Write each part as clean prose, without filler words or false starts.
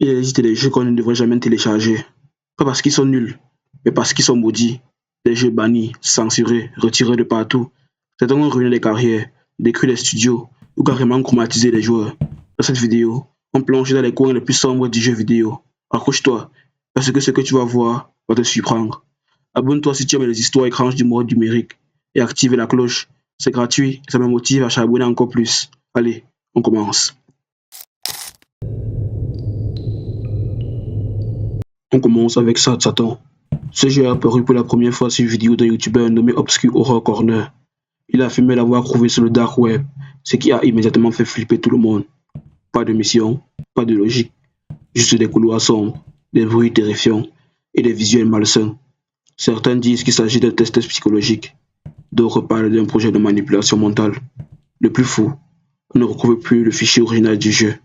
Il existe des jeux qu'on ne devrait jamais télécharger. Pas parce qu'ils sont nuls, mais parce qu'ils sont maudits. Des jeux bannis, censurés, retirés de partout. Certains ont ruiné des carrières, détruit les studios ou carrément traumatisé les joueurs. Dans cette vidéo, on plonge dans les coins les plus sombres du jeu vidéo. Accroche-toi, parce que ce que tu vas voir va te surprendre. Abonne-toi si tu aimes les histoires étranges du monde numérique et active la cloche. C'est gratuit et ça me motive à charbonner encore plus. Allez, on commence. On commence avec Sad Satan. Ce jeu a apparu pour la première fois sur une vidéo d'un youtubeur nommé Obscure Horror Corner. Il a affirmé l'avoir trouvé sur le dark web, ce qui a immédiatement fait flipper tout le monde. Pas de mission, pas de logique, juste des couloirs sombres, des bruits terrifiants et des visuels malsains. Certains disent qu'il s'agit d'un test psychologique, d'autres parlent d'un projet de manipulation mentale. Le plus fou, on ne retrouve plus le fichier original du jeu.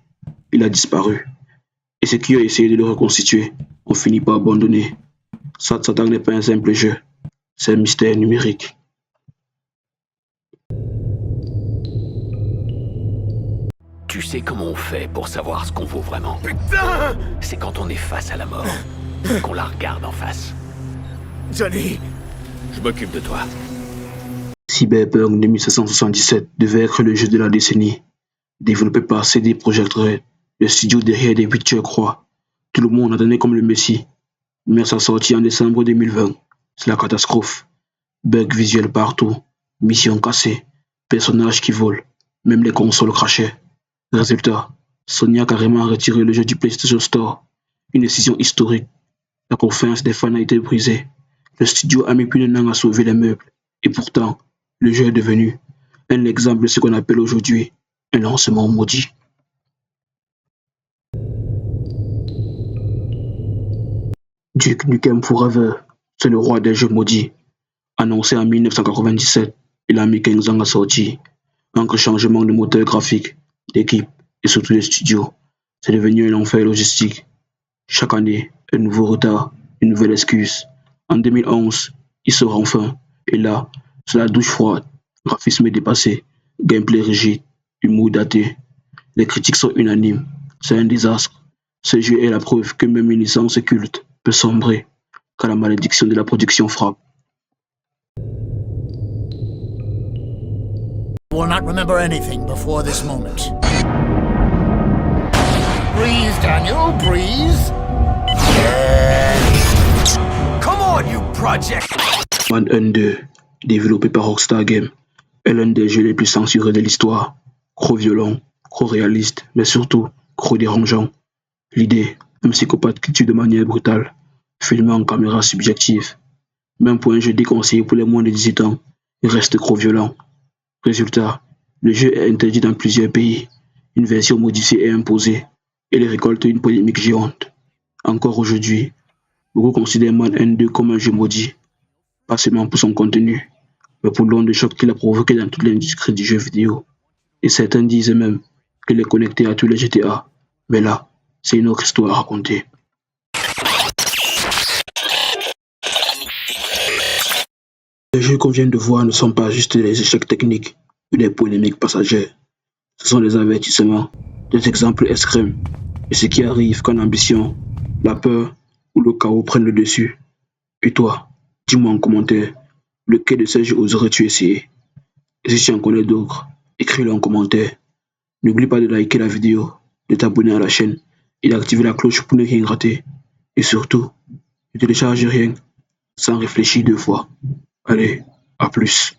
Il a disparu. Et ceux qui ont essayé de le reconstituer ont fini par abandonner. Sad Satan n'est pas un simple jeu, c'est un mystère numérique. Tu sais comment on fait pour savoir ce qu'on vaut vraiment? Putain! C'est quand on est face à la mort, qu'on la regarde en face. Johnny! Je m'occupe de toi. Cyberpunk 2777 devait être le jeu de la décennie. Développé par CD Projekt Red, le studio derrière The Witcher croit. Tout le monde attendait comme le Messie. Mais à sa sortie en décembre 2020, c'est la catastrophe. Bugs visuels partout, missions cassées, personnages qui volent, même les consoles crachaient. Résultat, Sony a carrément retiré le jeu du PlayStation Store. Une décision historique. La confiance des fans a été brisée. Le studio a mis plus d'un an à sauver les meubles. Et pourtant, le jeu est devenu un exemple de ce qu'on appelle aujourd'hui un lancement maudit. Duke Nukem Forever, c'est le roi des jeux maudits. Annoncé en 1997, il a mis 15 ans à sortir. Entre changement de moteur graphique, d'équipe et surtout de studio, c'est devenu un enfer logistique. Chaque année, un nouveau retard, une nouvelle excuse. En 2011, il sort enfin. Et là, c'est la douche froide, graphisme dépassé, gameplay rigide, humour daté. Les critiques sont unanimes. C'est un désastre. Ce jeu est la preuve que même une licence culte peut sombrer quand la malédiction de la production frappe. Will not remember anything before this moment. Breathe, Daniel, breathe. Come on, you project! Man 1-2, développé par Rockstar Games, est l'un des jeux les plus censurés de l'histoire. Trop violent, trop réaliste, mais surtout trop dérangeant. L'idée, un psychopathe qui tue de manière brutale, filmé en caméra subjective. Même pour un jeu déconseillé pour les moins de 18 ans, il reste trop violent. Résultat, le jeu est interdit dans plusieurs pays, une version modifiée est imposée, et il récolte une polémique géante. Encore aujourd'hui, beaucoup considèrent Man 1-2 comme un jeu maudit, pas seulement pour son contenu, mais pour l'onde de choc qu'il a provoqué dans toute l'industrie du jeu vidéo. Et certains disent même qu'il est connecté à tous les GTA, mais là, c'est une autre histoire à raconter. Les jeux qu'on vient de voir ne sont pas juste des échecs techniques ou des polémiques passagères. Ce sont des avertissements, des exemples extrêmes de ce qui arrive quand l'ambition, la peur ou le chaos prennent le dessus. Et toi, dis-moi en commentaire, lequel de ces jeux oserais-tu essayer? Et si tu en connais d'autres, écris-le en commentaire. N'oublie pas de liker la vidéo, de t'abonner à la chaîne et d'activer la cloche pour ne rien rater. Et surtout, ne télécharge rien sans réfléchir 2 fois. Allez, à plus.